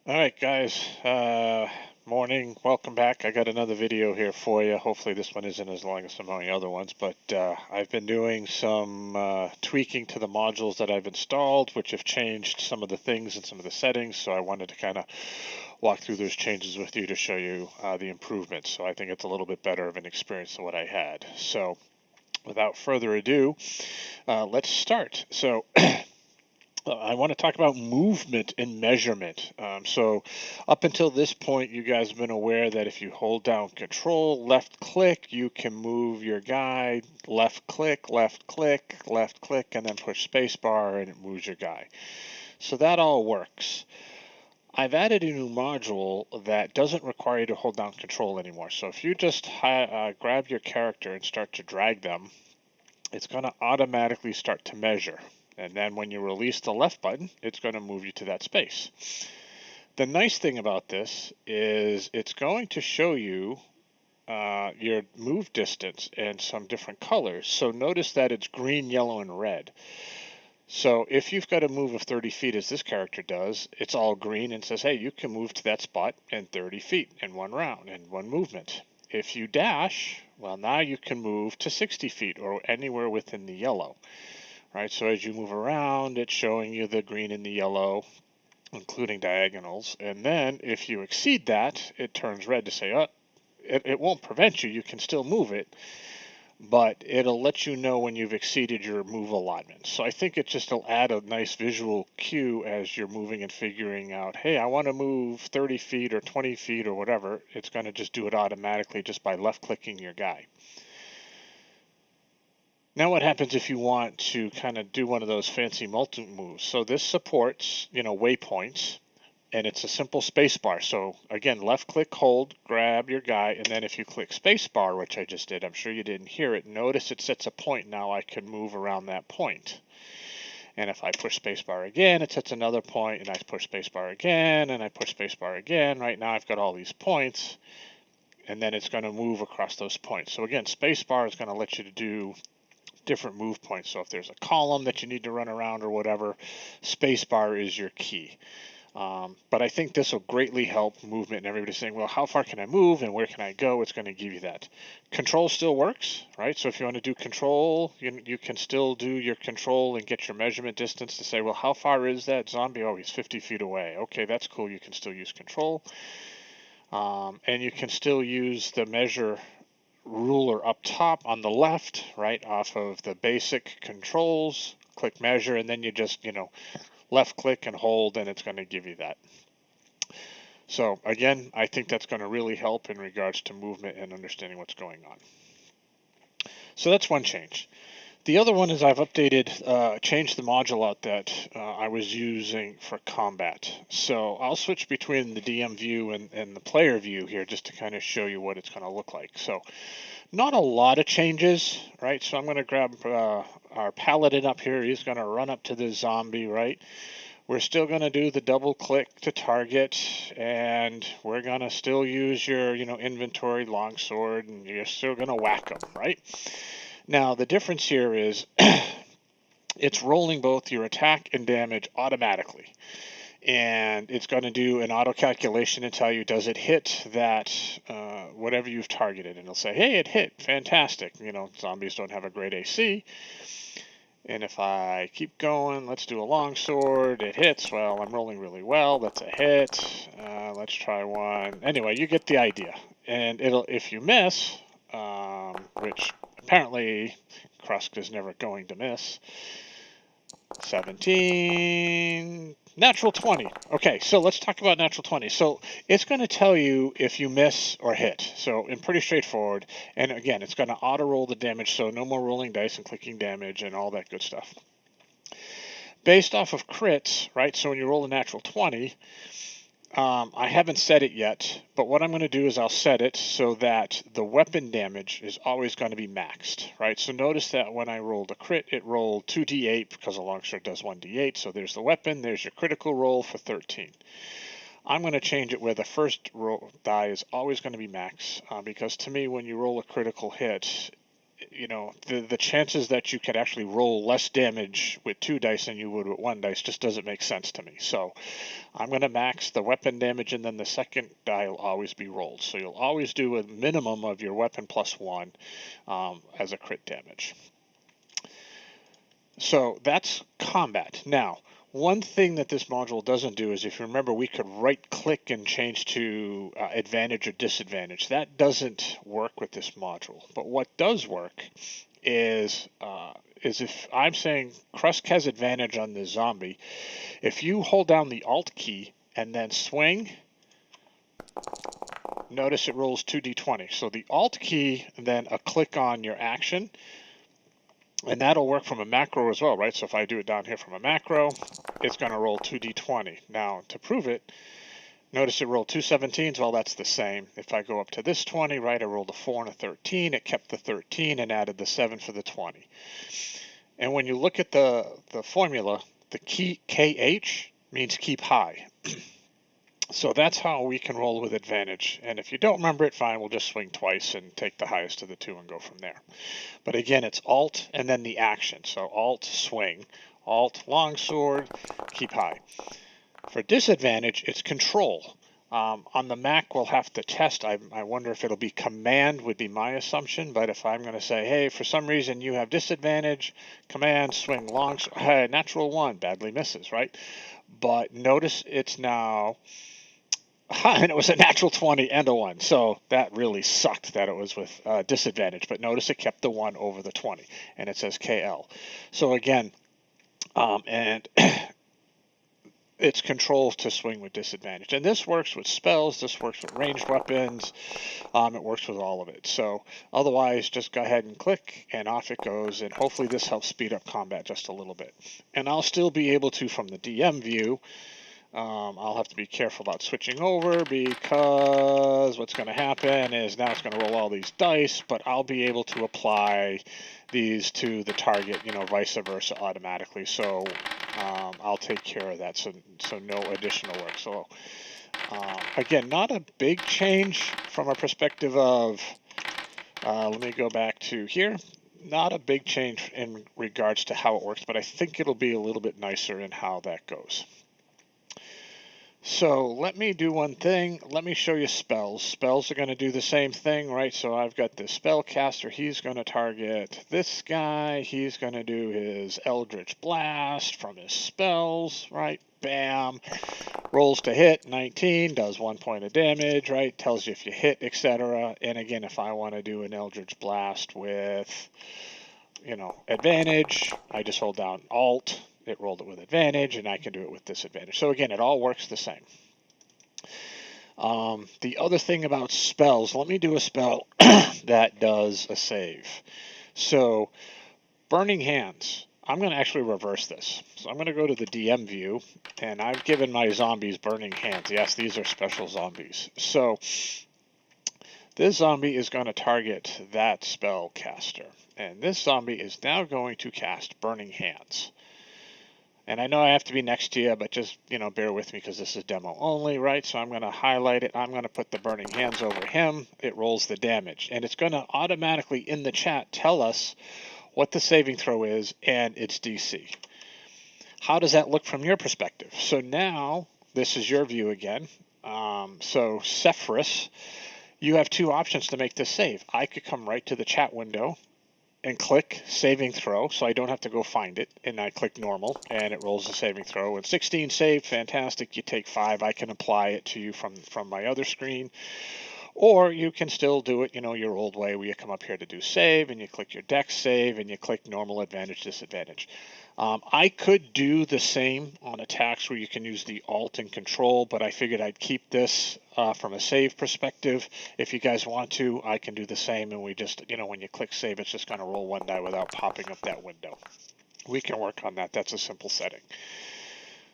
All right, guys. Morning. Welcome back. I got another video here for you. Hopefully, this one isn't as long as some of the other ones, but I've been doing some tweaking to the modules that I've installed, which have changed some of the things and some of the settings. So I wanted to kind of walk through those changes with you to show you the improvements. So I think it's a little bit better of an experience than what I had. So without further ado, let's start. So I want to talk about movement and measurement. So up until this point, you guys have been aware that if you hold down Control, left click, you can move your guy, left click, left click, left click, and then push spacebar and it moves your guy. So that all works. I've added a new module that doesn't require you to hold down Control anymore. So if you just grab your character and start to drag them, it's going to automatically start to measure. And then when you release the left button, it's going to move you to that space. The nice thing about this is it's going to show you your move distance in some different colors. So notice that it's green, yellow, and red. So if you've got a move of 30 feet as this character does, it's all green and says, hey, you can move to that spot in 30 feet in one round, in one movement. If you dash, well, now you can move to 60 feet or anywhere within the yellow. Right, so as you move around, it's showing you the green and the yellow, including diagonals. And then if you exceed that, it turns red to say, oh, it won't prevent you. You can still move it, but it'll let you know when you've exceeded your move allotment. So I think it just will add a nice visual cue as you're moving and figuring out, hey, I want to move 30 feet or 20 feet or whatever. It's going to just do it automatically just by left clicking your guy. Now what happens if you want to kind of do one of those fancy multi moves? So this supports, waypoints, and it's a simple space bar. So again, left click, hold, grab your guy, and then if you click space bar, which I just did, I'm sure you didn't hear it, notice it sets a point. Now I can move around that point. And if I push space bar again, it sets another point, and I push space bar again, and I push space bar again. Right now I've got all these points, and then it's going to move across those points. So again, space bar is going to let you to do different move points. So if there's a column that you need to run around or whatever, spacebar is your key. But I think this will greatly help movement, and everybody's saying, well, how far can I move and where can I go? It's going to give you that. Control still works, right? So if you want to do control, you can still do your control and get your measurement distance to say, well, how far is that zombie? Oh, he's 50 feet away. Okay, that's cool. You can still use control. And you can still use the measure ruler up top on the left, right off of the basic controls, click measure, and then you just, left click and hold, and it's going to give you that. So again, I think that's going to really help in regards to movement and understanding what's going on. So that's one change. The other one is I've updated, changed the module out that I was using for combat. So I'll switch between the DM view and the player view here just to kind of show you what it's going to look like. So not a lot of changes, right? So I'm going to grab our paladin up here. He's going to run up to this zombie, right? We're still going to do the double click to target, and we're going to still use your, inventory longsword, and you're still going to whack them, right? Now, the difference here is it's rolling both your attack and damage automatically. And it's going to do an auto calculation and tell you, does it hit that whatever you've targeted? And it'll say, hey, it hit. Fantastic. Zombies don't have a great AC. And if I keep going, let's do a longsword. It hits. Well, I'm rolling really well. That's a hit. Let's try one. Anyway, you get the idea. And if you miss, which apparently Krusk is never going to miss. 17, natural 20. Okay, so let's talk about natural 20. So it's going to tell you if you miss or hit. So it's pretty straightforward. And again, it's going to auto roll the damage, so no more rolling dice and clicking damage and all that good stuff. Based off of crits, right? So when you roll a natural 20, I haven't set it yet, but what I'm going to do is I'll set it so that the weapon damage is always going to be maxed, right? So notice that when I rolled a crit, it rolled 2d8 because a longsword does 1d8. So there's the weapon, there's your critical roll for 13. I'm going to change it where the first roll die is always going to be max because to me, when you roll a critical hit, the chances that you could actually roll less damage with 2 dice than you would with 1 dice just doesn't make sense to me. So I'm going to max the weapon damage, and then the second die will always be rolled. So you'll always do a minimum of your weapon plus 1 as a crit damage. So that's combat. Now, one thing that this module doesn't do is, if you remember, we could right-click and change to advantage or disadvantage. That doesn't work with this module. But what does work is if I'm saying Krusk has advantage on this zombie, if you hold down the Alt key and then swing, notice it rolls 2d20. So the Alt key and then a click on your action, and that'll work from a macro as well, right? So if I do it down here from a macro, it's going to roll 2d20. Now, to prove it, notice it rolled 2 17s. Well, that's the same. If I go up to this 20, right, I rolled a 4 and a 13. It kept the 13 and added the 7 for the 20. And when you look at the formula, the key KH means keep high. So that's how we can roll with advantage. And if you don't remember it, fine, we'll just swing twice and take the highest of the 2 and go from there. But again, it's Alt and then the action. So Alt, swing. Alt, longsword, keep high. For disadvantage, it's Control. On the Mac, we'll have to test. I wonder if it'll be Command would be my assumption. But if I'm going to say, hey, for some reason you have disadvantage, Command, swing, longsword, natural 1, badly misses, right? But notice it's now... and it was a natural 20 and a 1, so that really sucked that it was with disadvantage. But notice it kept the 1 over the 20, and it says KL. So again, and it's Control to swing with disadvantage. And this works with spells, this works with ranged weapons, it works with all of it. So otherwise, just go ahead and click, and off it goes, and hopefully this helps speed up combat just a little bit. And I'll still be able to, from the DM view, I'll have to be careful about switching over, because what's going to happen is now it's going to roll all these dice, but I'll be able to apply these to the target, vice versa automatically. So I'll take care of that, so no additional work. So again, not a big change from a perspective of, let me go back to here. Not a big change in regards to how it works, but I think it'll be a little bit nicer in how that goes. So let me do one thing. Let me show you spells. Spells are going to do the same thing, right? So I've got this spellcaster. He's going to target this guy. He's going to do his Eldritch Blast from his spells, right? Bam. Rolls to hit, 19, does 1 point of damage, right? Tells you if you hit, etc. And again, if I want to do an Eldritch Blast with, advantage, I just hold down Alt. It rolled it with advantage, and I can do it with disadvantage. So again, it all works the same. The other thing about spells, let me do a spell that does a save. So Burning Hands, I'm going to actually reverse this. So I'm going to go to the DM view, and I've given my zombies Burning Hands. Yes, these are special zombies. So this zombie is going to target that spellcaster, and this zombie is now going to cast Burning Hands. And I know I have to be next to you, but just, bear with me because this is demo only, right? So I'm going to highlight it. I'm going to put the Burning Hands over him. It rolls the damage. And it's going to automatically, in the chat, tell us what the saving throw is and its DC. How does that look from your perspective? So now, this is your view again. So Sephiroth, you have 2 options to make this save. I could come right to the chat window and click saving throw, so I don't have to go find it, and I click normal, and it rolls the saving throw. And 16 saved, fantastic. You take 5. I can apply it to you from my other screen, or you can still do it, your old way, where you come up here to do save, and you click your dex save, and you click normal, advantage, disadvantage. I could do the same on attacks where you can use the Alt and Control, but I figured I'd keep this from a save perspective. If you guys want to, I can do the same, and we just, when you click save, it's just going to roll 1 die without popping up that window. We can work on that. That's a simple setting.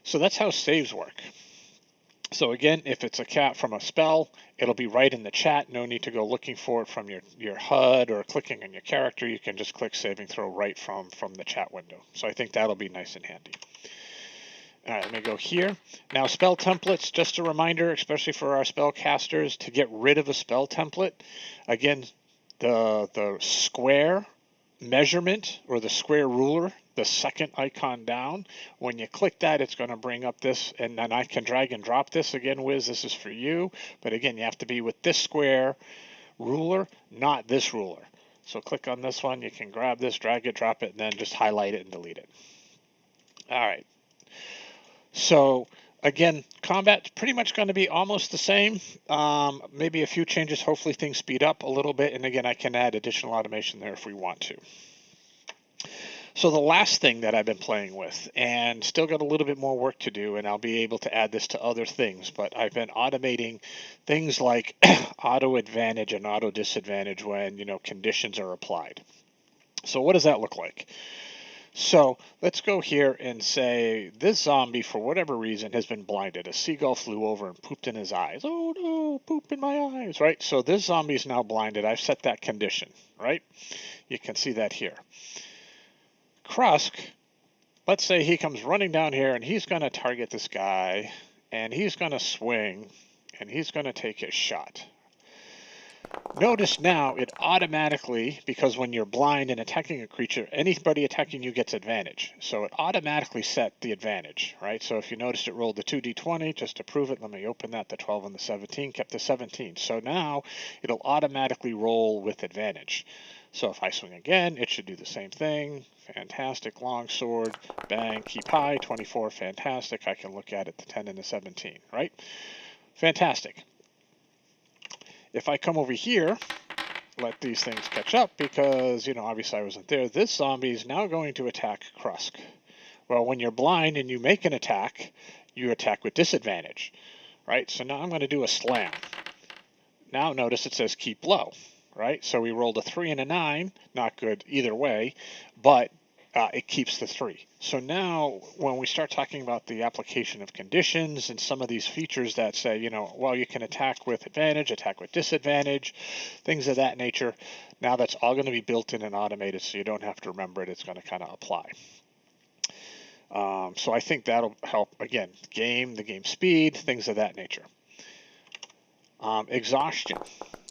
So that's how saves work. So again, if it's a cat from a spell, it'll be right in the chat. No need to go looking for it from your HUD or clicking on your character. You can just click saving throw right from the chat window. So I think that'll be nice and handy. All right, let me go here. Now, spell templates, just a reminder, especially for our spellcasters, to get rid of a spell template. Again, the square measurement or the square ruler, the second icon down. When you click that, it's going to bring up this, and then I can drag and drop this. Again, Wiz, this is for you. But again, you have to be with this square ruler, not this ruler. So click on this one. You can grab this, drag it, drop it, and then just highlight it and delete it. All right. So again, combat's pretty much going to be almost the same. Maybe a few changes. Hopefully things speed up a little bit. And again, I can add additional automation there if we want to. So the last thing that I've been playing with, and still got a little bit more work to do, and I'll be able to add this to other things, but I've been automating things like auto advantage and auto disadvantage when, conditions are applied. So what does that look like? So let's go here and say this zombie, for whatever reason, has been blinded. A seagull flew over and pooped in his eyes. Oh no, poop in my eyes, right? So this zombie is now blinded. I've set that condition, right? You can see that here. Krusk, let's say he comes running down here and he's going to target this guy and he's going to swing and he's going to take his shot. Notice now it automatically, because when you're blind and attacking a creature, anybody attacking you gets advantage. So it automatically set the advantage, right? So if you noticed, it rolled the 2d20 just to prove it. Let me open that. The 12 and the 17 kept the 17. So now it'll automatically roll with advantage. So if I swing again, it should do the same thing. Fantastic. Longsword. Bang. Keep high. 24. Fantastic. I can look at it. The 10 and the 17, right? Fantastic. If I come over here, let these things catch up because, obviously I wasn't there. This zombie is now going to attack Krusk. Well, when you're blind and you make an attack, you attack with disadvantage, right? So now I'm going to do a slam. Now notice it says keep low, right? So we rolled a 3 and a 9, not good either way, but it keeps the 3. So now when we start talking about the application of conditions and some of these features that say, well, you can attack with advantage, attack with disadvantage, things of that nature, now that's all going to be built in and automated so you don't have to remember it. It's going to kind of apply. So I think that'll help, again, the game speed, things of that nature. Exhaustion.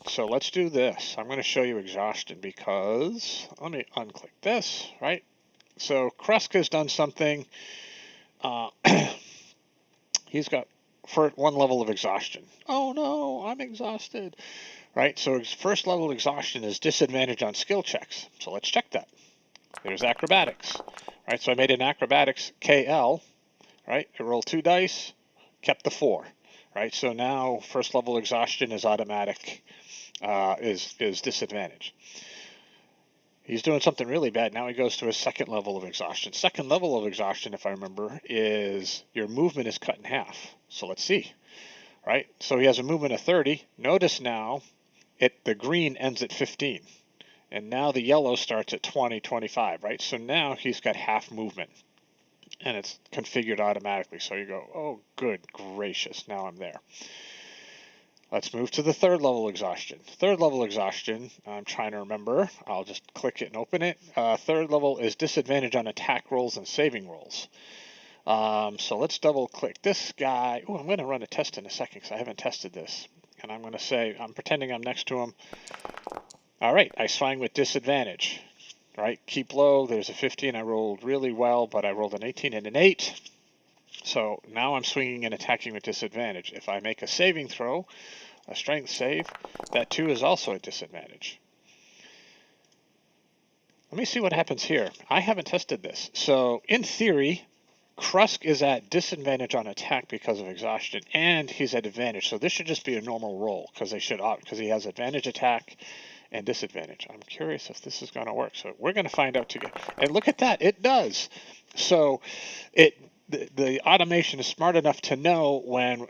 So let's do this. I'm going to show you exhaustion because, let me unclick this, right? So Krusk has done something. He's got one level of exhaustion. Oh no, I'm exhausted. Right, so his first level of exhaustion is disadvantage on skill checks. So let's check that. There's acrobatics. Right, so I made an acrobatics KL. Right, I rolled 2 dice, kept the 4. Right, so now first level exhaustion is automatic, is disadvantage. He's doing something really bad. Now he goes to his second level of exhaustion. Second level of exhaustion, if I remember, is your movement is cut in half. So let's see, right? So he has a movement of 30. Notice now the green ends at 15. And now the yellow starts at 20, 25, right? So now he's got half movement. And it's configured automatically. So you go, oh, good gracious, now I'm there. Let's move to the third level exhaustion. Third level exhaustion, I'm trying to remember. I'll just click it and open it. Third level is disadvantage on attack rolls and saving rolls. So let's double click this guy. Oh, I'm going to run a test in a second because I haven't tested this. And I'm going to say, I'm pretending I'm next to him. All right, I swung with disadvantage. Right, keep low. There's a 15. I rolled really well, but I rolled an 18 and an 8. So now I'm swinging and attacking with disadvantage. If I make a saving throw, a strength save, that 2 is also a disadvantage. Let me see what happens here. I haven't tested this. So in theory, Krusk is at disadvantage on attack because of exhaustion, and he's at advantage. So this should just be a normal roll because he has advantage attack and disadvantage. I'm curious if this is going to work. So we're going to find out together. And look at that, it does. So the automation is smart enough to know when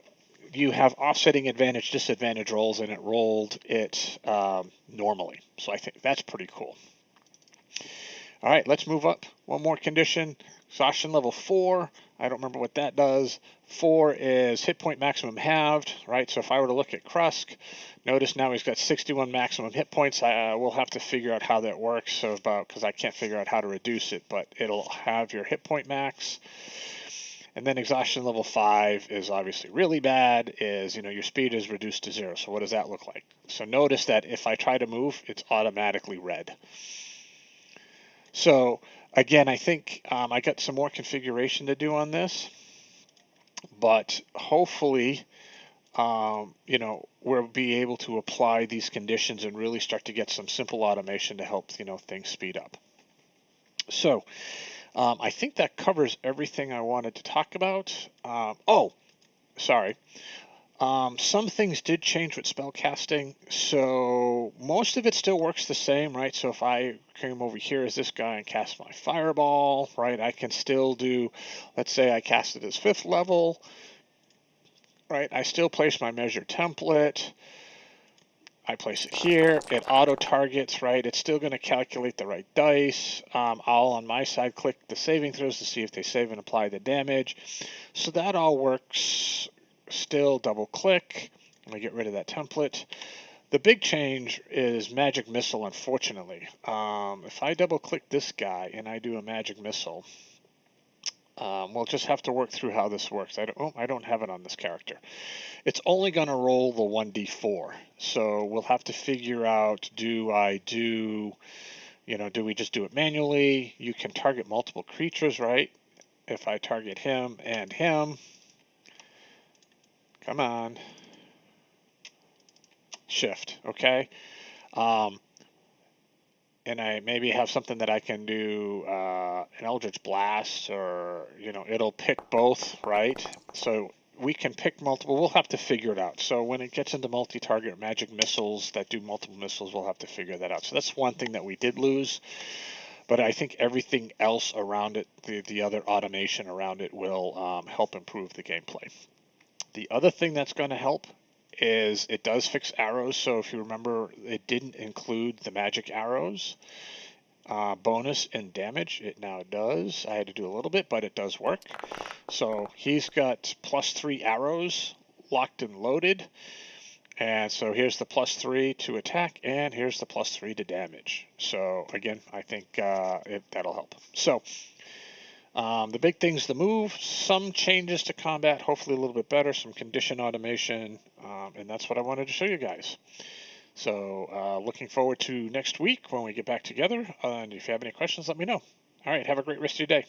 you have offsetting advantage disadvantage rolls, and it rolled it normally. So I think that's pretty cool. All right, let's move up one more condition. Exhaustion level 4. I don't remember what that does. 4 is hit point maximum halved, right? So if I were to look at Krusk, notice now he's got 61 maximum hit points. We'll have to figure out how that works. So because I can't figure out how to reduce it, but it'll have your hit point max. And then exhaustion level 5 is obviously really bad, your speed is reduced to 0. So what does that look like? So notice that if I try to move, it's automatically red. So again, I think I got some more configuration to do on this, but hopefully, we'll be able to apply these conditions and really start to get some simple automation to help, things speed up. So I think that covers everything I wanted to talk about. Oh, sorry. Some things did change with spell casting, so most of it still works the same, right? So if I came over here as this guy and cast my fireball, right, I can still do, let's say I cast it as 5th level, right? I still place my measure template. I place it here. It auto targets, right? It's still going to calculate the right dice. I'll on my side click the saving throws to see if they save and apply the damage. So that all works. Still double click. Let me get rid of that template. The big change is magic missile, unfortunately. If I double click this guy and I do a magic missile, we'll just have to work through how this works. I don't have it on this character. It's only going to roll the 1d4. So we'll have to figure out, do we just do it manually? You can target multiple creatures, right? If I target him and him, come on, shift, okay? And I maybe have something that I can do an Eldritch Blast, or it'll pick both, right? So we can pick multiple. We'll have to figure it out. So when it gets into multi-target magic missiles that do multiple missiles, we'll have to figure that out. So that's one thing that we did lose, but I think everything else around it, the other automation around it, will help improve the gameplay. The other thing that's going to help is it does fix arrows. So if you remember, it didn't include the magic arrows bonus and damage. It now does. I had to do a little bit, but it does work. So he's got +3 arrows locked and loaded. And so here's the +3 to attack, and here's the +3 to damage. So again, I think that'll help. So the big thing's the move, some changes to combat, hopefully a little bit better, some condition automation, and that's what I wanted to show you guys. So looking forward to next week when we get back together, and if you have any questions, let me know. All right, have a great rest of your day.